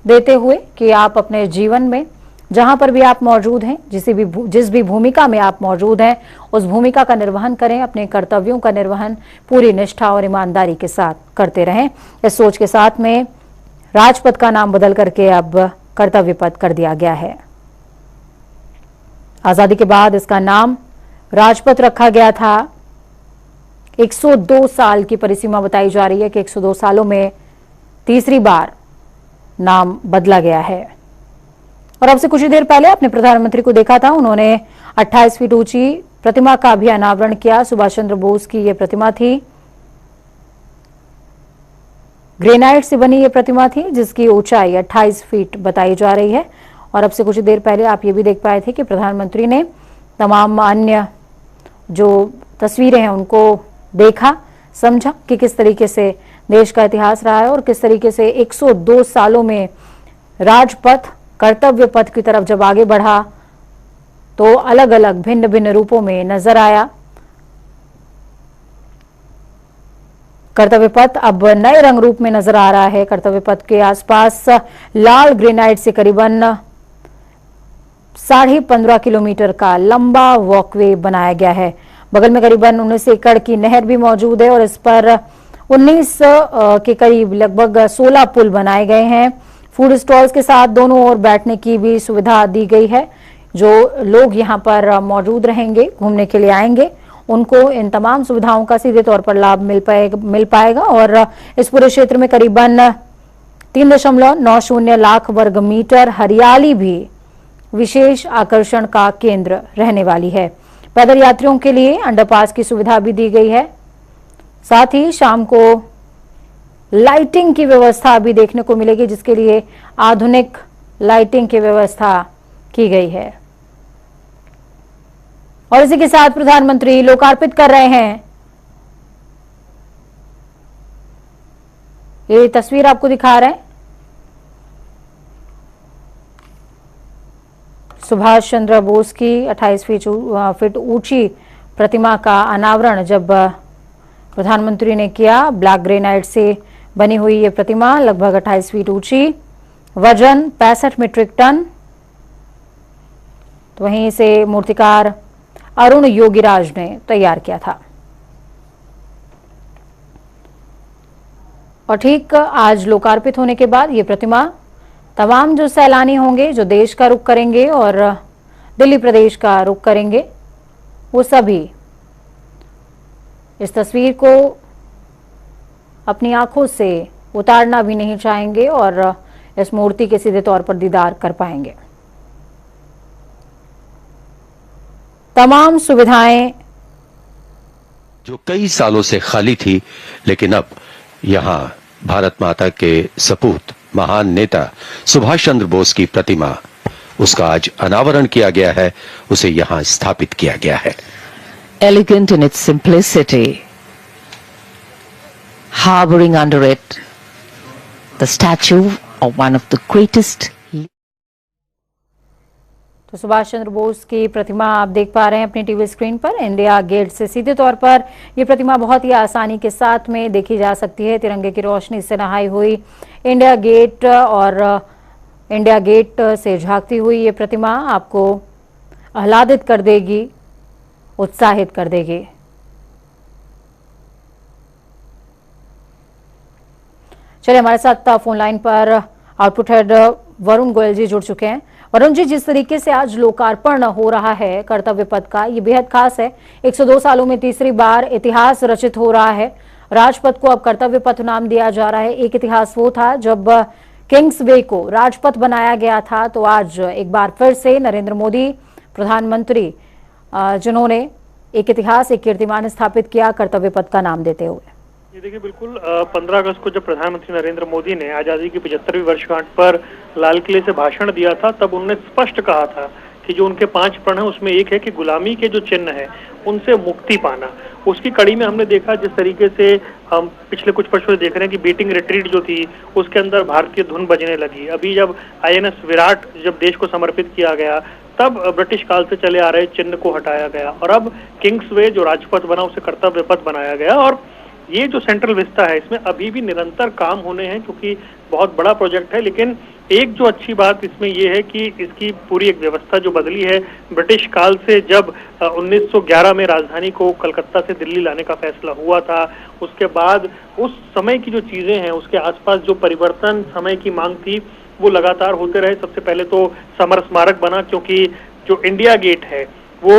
[SPEAKER 4] देते हुए कि आप अपने जीवन में जहां पर भी आप मौजूद हैं, जिस भी भूमिका में आप मौजूद हैं, उस भूमिका का निर्वहन करें, अपने कर्तव्यों का निर्वहन पूरी निष्ठा और ईमानदारी के साथ करते रहें। इस सोच के साथ में राजपथ का नाम बदल करके अब कर्तव्य पथ कर दिया गया है। आजादी के बाद इसका नाम राजपथ रखा गया था। 102 साल की परिसीमा बताई जा रही है कि 102 सालों में तीसरी बार नाम बदला गया है। और अब से कुछ ही देर पहले अपने प्रधानमंत्री को देखा था, उन्होंने 28 फीट ऊंची प्रतिमा का भी अनावरण किया। सुभाष चंद्र बोस की यह प्रतिमा थी, ग्रेनाइट से बनी यह प्रतिमा थी, जिसकी ऊंचाई 28 फीट बताई जा रही है। और अब से कुछ ही देर पहले आप ये भी देख पाए थे कि प्रधानमंत्री ने तमाम अन्य जो तस्वीरें हैं उनको देखा, समझा कि किस तरीके से देश का इतिहास रहा है और किस तरीके से 102 सालों में राजपथ कर्तव्य पथ की तरफ जब आगे बढ़ा तो अलग अलग भिन्न भिन्न रूपों में नजर आया। कर्तव्य पथ अब नए रंग रूप में नजर आ रहा है। कर्तव्य पथ के आसपास लाल ग्रेनाइट से करीबन 15.5 किलोमीटर का लंबा वॉकवे बनाया गया है। बगल में करीबन 19 एकड़ की नहर भी मौजूद है और इस पर 19 के करीब लगभग 16 पुल बनाए गए हैं। फूड स्टॉल्स के साथ दोनों ओर बैठने की भी सुविधा दी गई है। जो लोग यहां पर मौजूद रहेंगे, घूमने के लिए आएंगे, उनको इन तमाम सुविधाओं का सीधे तौर पर लाभ मिल पाएगा। और इस पूरे क्षेत्र में करीबन 3.90 लाख वर्ग मीटर हरियाली भी विशेष आकर्षण का केंद्र रहने वाली है। पैदल यात्रियों के लिए अंडरपास की सुविधा भी दी गई है। साथ ही शाम को लाइटिंग की व्यवस्था भी देखने को मिलेगी, जिसके लिए आधुनिक लाइटिंग की व्यवस्था की गई है। और इसी के साथ प्रधानमंत्री लोकार्पित कर रहे हैं। ये तस्वीर आपको दिखा रहे हैं, सुभाष चंद्र बोस की 28 फीट ऊंची प्रतिमा का अनावरण जब प्रधानमंत्री ने किया। ब्लैक ग्रेनाइट से बनी हुई ये प्रतिमा लगभग 28 फीट ऊंची, वजन 65 मीट्रिक टन। तो वहीं से मूर्तिकार अरुण योगीराज ने तैयार किया था। और ठीक आज लोकार्पित होने के बाद ये प्रतिमा तमाम जो सैलानी होंगे, जो देश का रुख करेंगे और दिल्ली प्रदेश का रुख करेंगे, वो सभी इस तस्वीर को अपनी आंखों से उतारना भी नहीं चाहेंगे और इस मूर्ति के सीधे तौर पर दीदार कर पाएंगे। तमाम सुविधाएं
[SPEAKER 3] जो कई सालों से खाली थी, लेकिन अब यहां भारत माता के सपूत महान नेता सुभाष चंद्र बोस की प्रतिमा, उसका आज अनावरण किया गया है, उसे यहां स्थापित किया गया है।
[SPEAKER 2] Elegant in its simplicity, harboring under it the statue of one of the greatest.
[SPEAKER 4] तो सुभाष चंद्र बोस की प्रतिमा आप देख पा रहे हैं अपनी टीवी स्क्रीन पर। इंडिया गेट से सीधे तौर पर यह प्रतिमा बहुत ही आसानी के साथ में देखी जा सकती है। तिरंगे की रोशनी से नहाई हुई इंडिया गेट और इंडिया गेट से झांकती हुई ये प्रतिमा आपको आह्लादित कर देगी, उत्साहित कर देगी। चलिए, हमारे साथ फोन लाइन पर आउटपुट हेड वरुण गोयल जी जुड़ चुके हैं। वरुण जी, जिस तरीके से आज लोकार्पण हो रहा है कर्तव्य पथ का, ये बेहद खास है। 102 सालों में तीसरी बार इतिहास रचित हो रहा है। राजपथ को अब कर्तव्य पथ नाम दिया जा रहा है। एक इतिहास वो था जब किंग्सवे को राजपथ बनाया गया था, तो आज एक बार फिर से नरेंद्र मोदी प्रधानमंत्री, जिन्होंने एक इतिहास, एक कीर्तिमान स्थापित किया कर्तव्य पथ का नाम देते हुए।
[SPEAKER 6] ये देखिए, बिल्कुल 15 अगस्त को जब प्रधानमंत्री नरेंद्र मोदी ने आजादी की 75वीं वर्षगांठ पर लाल किले से भाषण दिया था, तब उन्होंने स्पष्ट कहा था कि जो उनके 5 प्रण है उसमें एक है कि गुलामी के जो चिन्ह है उनसे मुक्ति पाना। उसकी कड़ी में हमने देखा जिस तरीके से हम पिछले कुछ वर्षों से देख रहे हैं कि बीटिंग रिट्रीट जो थी उसके अंदर भारतीय धुन बजने लगी। अभी जब INS विराट जब देश को समर्पित किया गया तब ब्रिटिश काल से चले आ रहे चिन्ह को हटाया गया और अब किंग्स वे जो राजपथ बना उसे कर्तव्य पथ बनाया गया। और ये जो सेंट्रल विस्ता है इसमें अभी भी निरंतर काम होने हैं क्योंकि बहुत बड़ा प्रोजेक्ट है। लेकिन एक जो अच्छी बात इसमें ये है कि इसकी पूरी एक व्यवस्था जो बदली है ब्रिटिश काल से, जब 1911 में राजधानी को कलकत्ता से दिल्ली लाने का फैसला हुआ था, उसके बाद उस समय की जो चीजें हैं उसके आसपास जो परिवर्तन समय की मांग थी वो लगातार होते रहे। सबसे पहले तो समर स्मारक बना क्योंकि जो इंडिया गेट है वो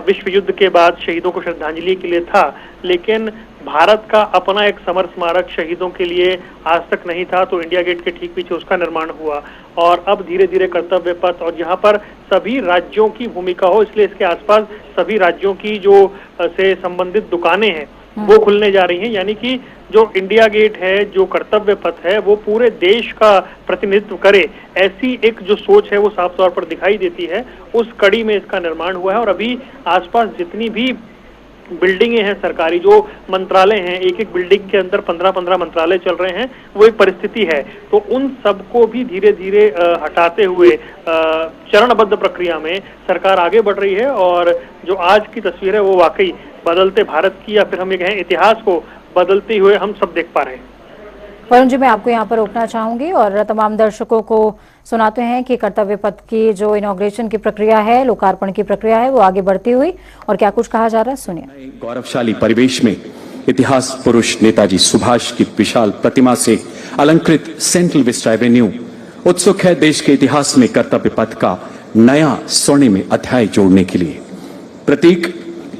[SPEAKER 6] विश्व युद्ध के बाद शहीदों को श्रद्धांजलि के लिए था, लेकिन भारत का अपना एक समर स्मारक शहीदों के लिए आज तक नहीं था, तो इंडिया गेट के ठीक पीछे उसका निर्माण हुआ। और अब धीरे धीरे कर्तव्य पथ और यहाँ पर सभी राज्यों की भूमिका हो, इसलिए इसके आसपास सभी राज्यों की जो से संबंधित दुकानें हैं वो खुलने जा रही हैं। यानी कि जो इंडिया गेट है, जो कर्तव्य पथ है, वो पूरे देश का प्रतिनिधित्व करे, ऐसी एक जो सोच है वो साफ तौर पर दिखाई देती है। उस कड़ी में इसका निर्माण हुआ है और अभी आसपास जितनी भी बिल्डिंगें हैं सरकारी, जो मंत्रालय हैं, एक एक बिल्डिंग के अंदर 15-15 मंत्रालय चल रहे हैं, वो एक परिस्थिति है। तो उन सबको भी धीरे धीरे हटाते हुए चरणबद्ध प्रक्रिया में सरकार आगे बढ़ रही है और जो आज की तस्वीर है वो वाकई बदलते भारत की, या फिर हम ये कहें इतिहास को बदलते हुए हम सब देख पा रहे हैं।
[SPEAKER 4] वरुण जी, मैं आपको यहाँ पर रोकना चाहूंगी और तमाम दर्शकों को सुनाते हैं कि कर्तव्य पथ की जो इनॉग्रेशन की प्रक्रिया है, लोकार्पण की प्रक्रिया है, वो आगे बढ़ती हुई और क्या कुछ कहा जा रहा है, सुनिए।
[SPEAKER 5] गौरवशाली परिवेश में इतिहास पुरुष नेताजी सुभाष की विशाल प्रतिमा से अलंकृत सेंट्रल विस्टा एवेन्यू उत्सुक है देश के इतिहास में कर्तव्य पथ का नया स्वर्णिम अध्याय जोड़ने के लिए। प्रतीक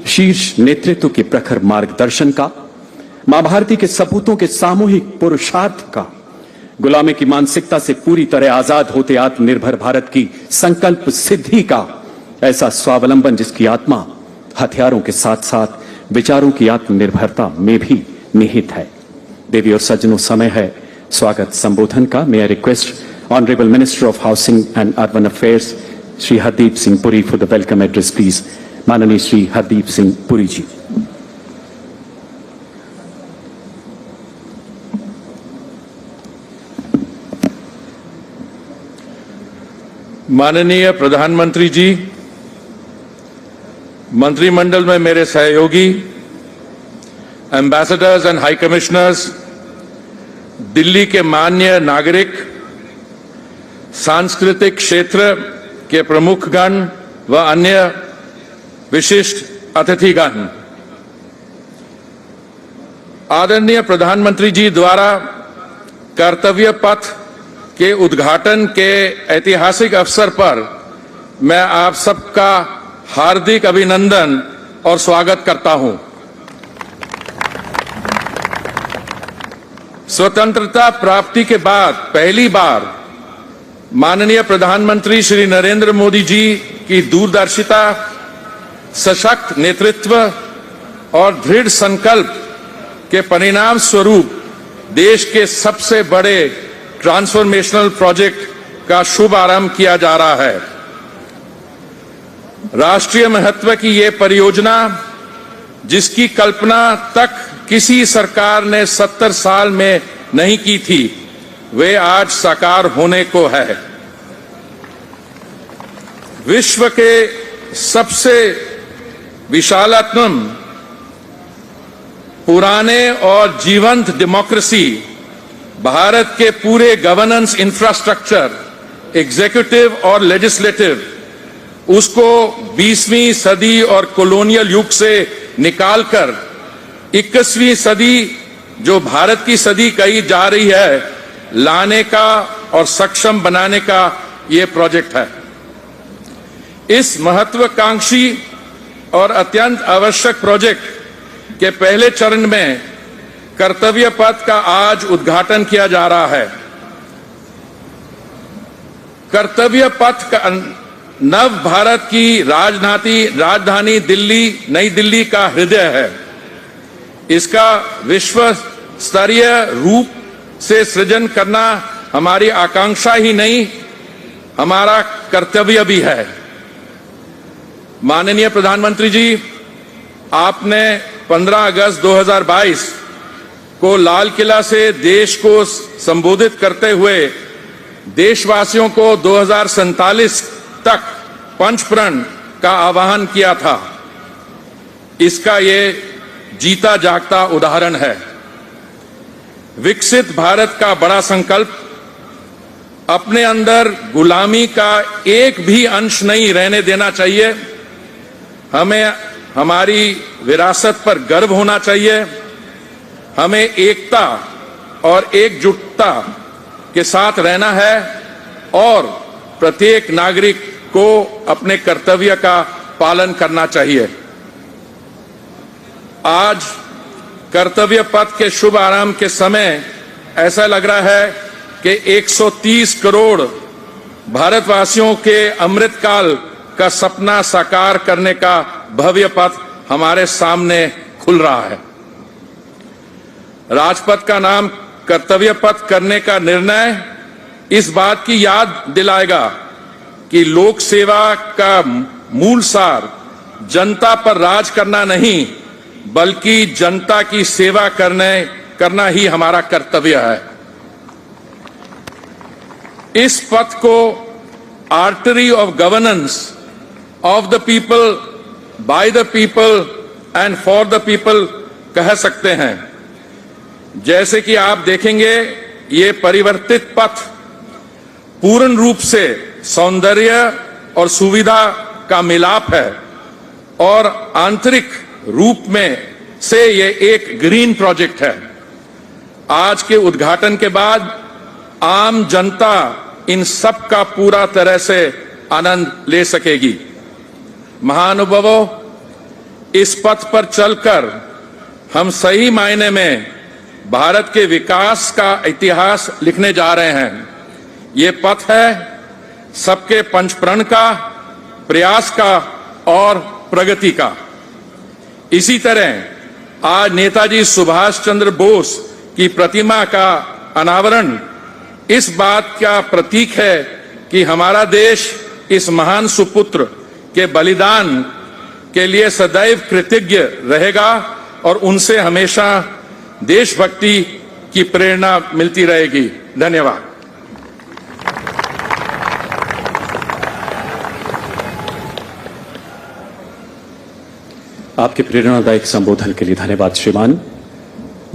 [SPEAKER 5] शीर्ष नेतृत्व के प्रखर मार्गदर्शन का, मां भारती के सपूतों के सामूहिक पुरुषार्थ का, गुलामी की मानसिकता से पूरी तरह आजाद होते आत्मनिर्भर भारत की संकल्प सिद्धि का ऐसा स्वावलंबन जिसकी आत्मा हथियारों के साथ साथ विचारों की आत्मनिर्भरता में भी निहित है। देवी और सज्जनों, समय है स्वागत संबोधन का। May I request honourable minister of housing and urban affairs Shri Hardeep Singh Puri for the welcome address please. माननीय श्री हरदीप सिंह पुरी जी।
[SPEAKER 7] माननीय प्रधानमंत्री जी, मंत्रिमंडल में मेरे सहयोगी, ambassadors and high commissioners, Delhi के मान्य नागरिक, सांस्कृतिक क्षेत्र के प्रमुखगण व अन्य विशिष्ट अतिथिगण, आदरणीय प्रधानमंत्री जी द्वारा कर्तव्य पथ के उद्घाटन के ऐतिहासिक अवसर पर मैं आप सबका हार्दिक अभिनंदन और स्वागत करता हूं। स्वतंत्रता प्राप्ति के बाद पहली बार माननीय प्रधानमंत्री श्री नरेंद्र मोदी जी की दूरदर्शिता, सशक्त नेतृत्व और दृढ़ संकल्प के परिणाम स्वरूप देश के सबसे बड़े ट्रांसफॉर्मेशनल प्रोजेक्ट का शुभारंभ किया जा रहा है। राष्ट्रीय महत्व की ये परियोजना, जिसकी कल्पना तक किसी सरकार ने 70 साल में नहीं की थी, वे आज साकार होने को है। विश्व के सबसे विशालतम, पुराने और जीवंत डेमोक्रेसी, भारत के पूरे गवर्नेंस इंफ्रास्ट्रक्चर, एग्जीक्यूटिव और लेजिस्लेटिव, उसको 20वीं सदी और कॉलोनियल युग से निकालकर 21वीं सदी, जो भारत की सदी कही जा रही है, लाने का और सक्षम बनाने का ये प्रोजेक्ट है। इस महत्वाकांक्षी और अत्यंत आवश्यक प्रोजेक्ट के पहले चरण में कर्तव्य पथ का आज उद्घाटन किया जा रहा है। कर्तव्य पथ का नव भारत की राजधानी दिल्ली, नई दिल्ली का हृदय है। इसका विश्व स्तरीय रूप से सृजन करना हमारी आकांक्षा ही नहीं, हमारा कर्तव्य भी है। माननीय प्रधानमंत्री जी, आपने 15 अगस्त 2022 को लाल किला से देश को संबोधित करते हुए देशवासियों को 2047 तक पंचप्रण का आह्वान किया था। इसका ये जीता जागता उदाहरण है। विकसित भारत का बड़ा संकल्प अपने अंदर गुलामी का एक भी अंश नहीं रहने देना चाहिए। हमें हमारी विरासत पर गर्व होना चाहिए। हमें एकता और एकजुटता के साथ रहना है और प्रत्येक नागरिक को अपने कर्तव्य का पालन करना चाहिए। आज कर्तव्य पथ के शुभ आरंभ के समय ऐसा लग रहा है कि 130 करोड़ भारतवासियों के अमृतकाल का सपना साकार करने का भव्य पथ हमारे सामने खुल रहा है। राजपथ का नाम कर्तव्य पथ करने का निर्णय इस बात की याद दिलाएगा कि लोक सेवा का मूल सार जनता पर राज करना नहीं, बल्कि जनता की सेवा करना ही हमारा कर्तव्य है। इस पथ को artery of governance of the people, by the people and for the people कह सकते हैं। जैसे कि आप देखेंगे, ये परिवर्तित पथ पूर्ण रूप से सौंदर्य और सुविधा का मिलाप है और आंतरिक रूप में से ये एक ग्रीन प्रोजेक्ट है। आज के उद्घाटन के बाद आम जनता इन सब का पूरा तरह से आनंद ले सकेगी। महानुभावों, इस पथ पर चलकर हम सही मायने में भारत के विकास का इतिहास लिखने जा रहे हैं। ये पथ है सबके पंचप्रण का, प्रयास का और प्रगति का। इसी तरह आज नेताजी सुभाष चंद्र बोस की प्रतिमा का अनावरण इस बात का प्रतीक है कि हमारा देश इस महान सुपुत्र के बलिदान के लिए सदैव कृतज्ञ रहेगा और उनसे हमेशा देशभक्ति की प्रेरणा मिलती रहेगी। धन्यवाद।
[SPEAKER 5] आपके प्रेरणादायक संबोधन के लिए धन्यवाद श्रीमान।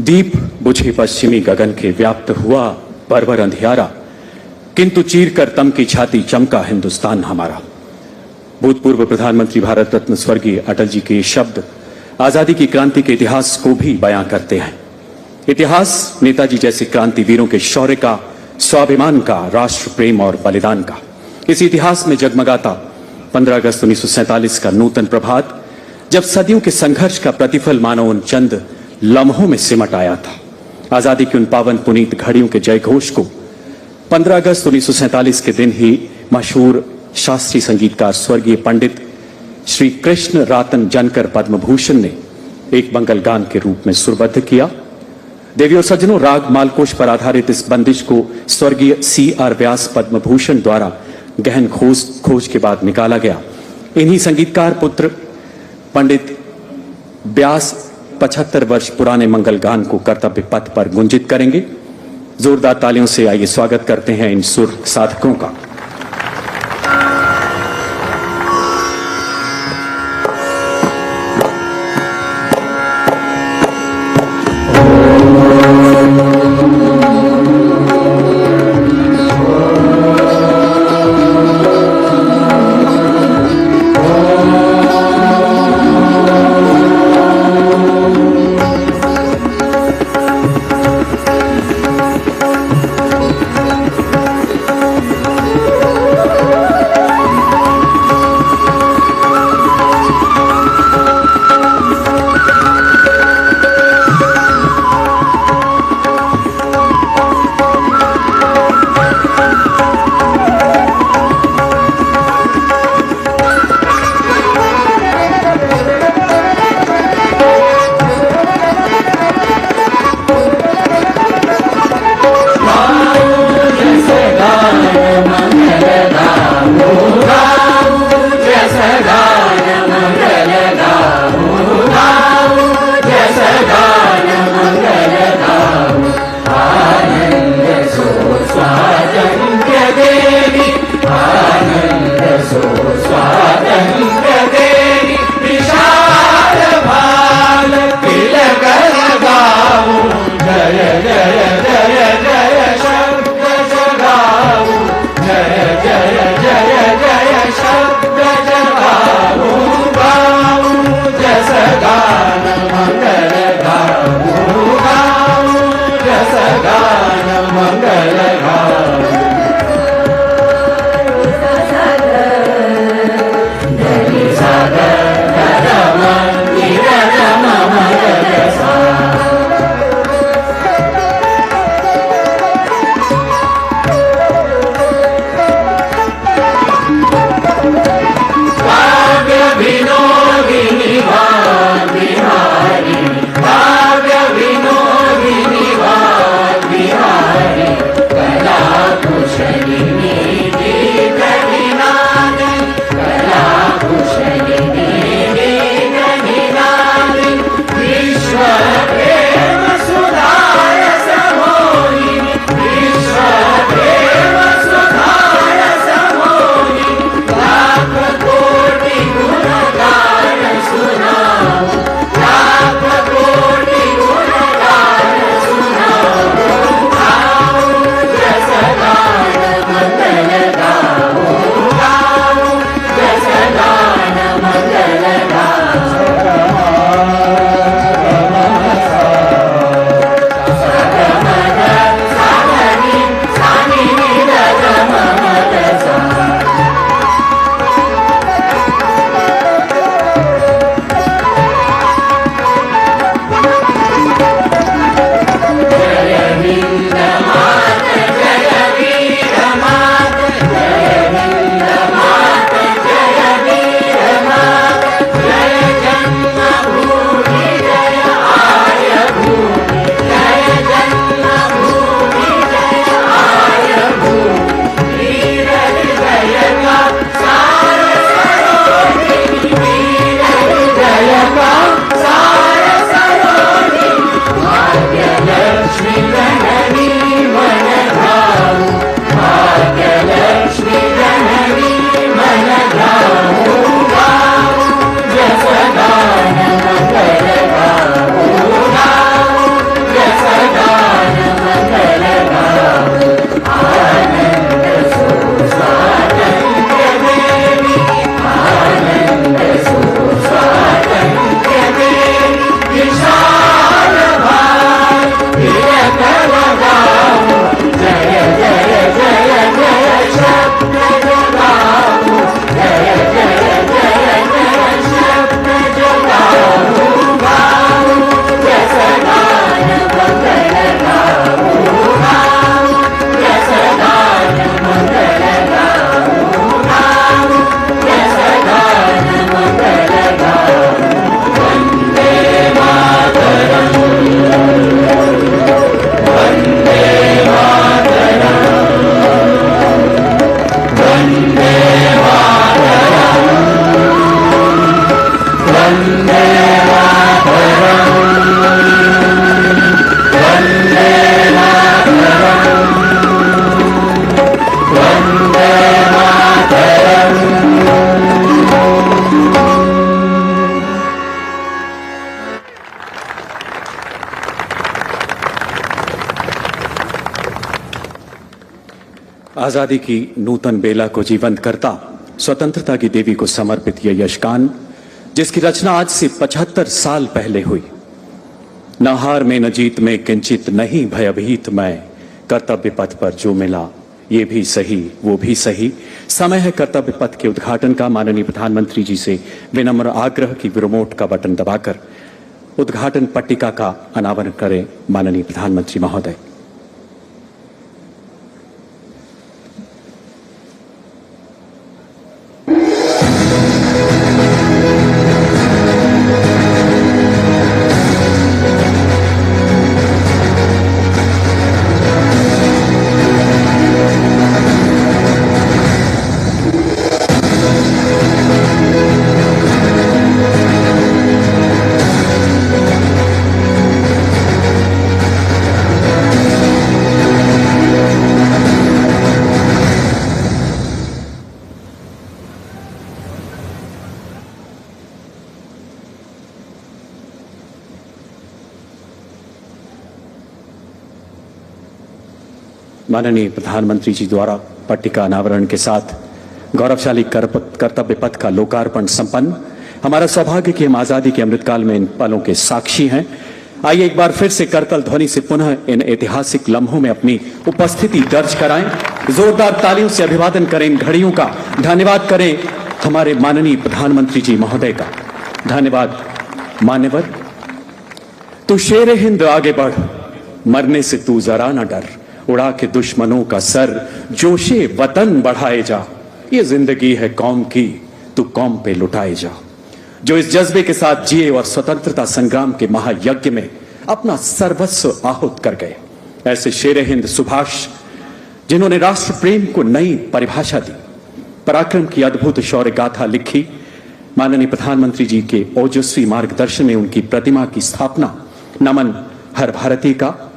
[SPEAKER 5] दीप बुझे पश्चिमी गगन के व्याप्त हुआ बर्बर अंधियारा, किंतु चीर कर तम की छाती चमका हिंदुस्तान हमारा। भूतपूर्व प्रधानमंत्री भारत रत्न स्वर्गीय अटल जी के ये शब्द आजादी की क्रांति के इतिहास को भी बयां करते हैं। इतिहास नेताजी जैसे क्रांतिवीरों के शौर्य का, स्वाभिमान का, राष्ट्र प्रेम और बलिदान का। इस इतिहास में जगमगाता 15 अगस्त 1947 का नूतन प्रभात, जब सदियों के संघर्ष का प्रतिफल मानो उन चंद लम्हों में सिमट आया था। आजादी की उन पावन पुनीत घड़ियों के जय घोष को 15 अगस्त 1947 के दिन ही मशहूर शास्त्रीय संगीतकार स्वर्गीय पंडित श्री कृष्ण रातन जनकर पद्म भूषण ने एक मंगल गान के रूप में सुरबद्ध किया। देवी और सज्जनों, राग मालकोश पर आधारित इस बंदिश को स्वर्गीय C.R. व्यास पद्म भूषण द्वारा गहन खोज के बाद निकाला गया। इन्हीं संगीतकार पुत्र पंडित व्यास 75 वर्ष पुराने मंगल गान को कर्तव्य पथ पर गुंजित करेंगे। जोरदार तालियों से आइए स्वागत करते हैं इन सुर साधकों का। आजादी की नूतन बेला को जीवंत करता स्वतंत्रता की देवी को समर्पित यह यशगान, जिसकी रचना आज से 75 साल पहले हुई। न हार में न जीत में किंचित नहीं भयभीत मैं, कर्तव्य पथ पर जो मिला ये भी सही वो भी सही। समय है कर्तव्य पथ के उद्घाटन का। माननीय प्रधानमंत्री जी से विनम्र आग्रह की रिमोट का बटन दबाकर उद्घाटन पट्टिका का अनावरण करें माननीय प्रधानमंत्री महोदय। माननीय प्रधानमंत्री जी द्वारा पट्टिका अनावरण के साथ गौरवशाली कर्तव्य पथ का लोकार्पण संपन्न। हमारा सौभाग्य कि हम आजादी के अमृतकाल में इन पलों के साक्षी हैं। आइए एक बार फिर से करतल ध्वनि से पुनः इन ऐतिहासिक लम्हों में अपनी उपस्थिति दर्ज कराएं। जोरदार तालियों से अभिवादन करें इन घड़ियों का। धन्यवाद करें हमारे माननीय प्रधानमंत्री जी महोदय का। धन्यवाद। मान्यवर, तू शेर हिंद आगे बढ़, मरने से तू जरा न डर, उड़ा के दुश्मनों का सर, जोशे वतन बढ़ाए जा, ये जिंदगी है कौम की, तू कौम पे लुटाए जा। जो इस जज्बे के साथ जिए और स्वतंत्रता संग्राम के महायज्ञ में अपना सर्वस्व आहुत कर गए, ऐसे शेर हिंद सुभाष, जिन्होंने राष्ट्र प्रेम को नई परिभाषा दी, पराक्रम की अद्भुत शौर्य गाथा लिखी, माननीय प्रधानमंत्री जी के ओजस्वी मार्गदर्शन में उनकी प्रतिमा की स्थापना, नमन हर भारतीय का।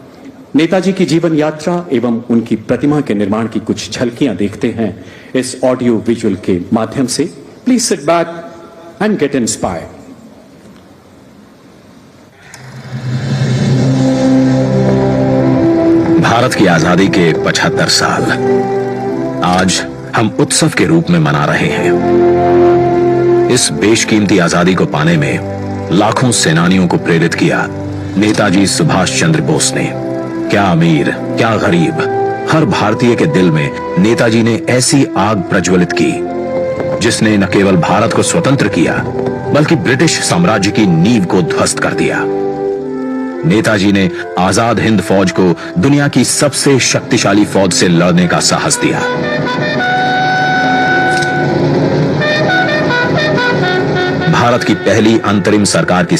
[SPEAKER 5] नेताजी की जीवन यात्रा एवं उनकी प्रतिमा के निर्माण की कुछ झलकियां देखते हैं इस ऑडियो विजुअल के माध्यम से। Please sit back and get inspired.
[SPEAKER 8] Bharat की आजादी के 75 साल आज हम उत्सव के रूप में मना रहे हैं। इस बेशकीमती आजादी को पाने में लाखों सेनानियों को प्रेरित किया नेताजी सुभाष चंद्र बोस ने। क्या अमीर, क्या गरीब, हर भारतीय के दिल में नेताजी ने ऐसी आग प्रज्वलित की जिसने न केवल भारत को स्वतंत्र किया बल्कि ब्रिटिश साम्राज्य की नींव को ध्वस्त कर दिया। नेताजी ने आजाद हिंद फौज को दुनिया की सबसे शक्तिशाली फौज से लड़ने का साहस दिया। भारत की पहली अंतरिम सरकार की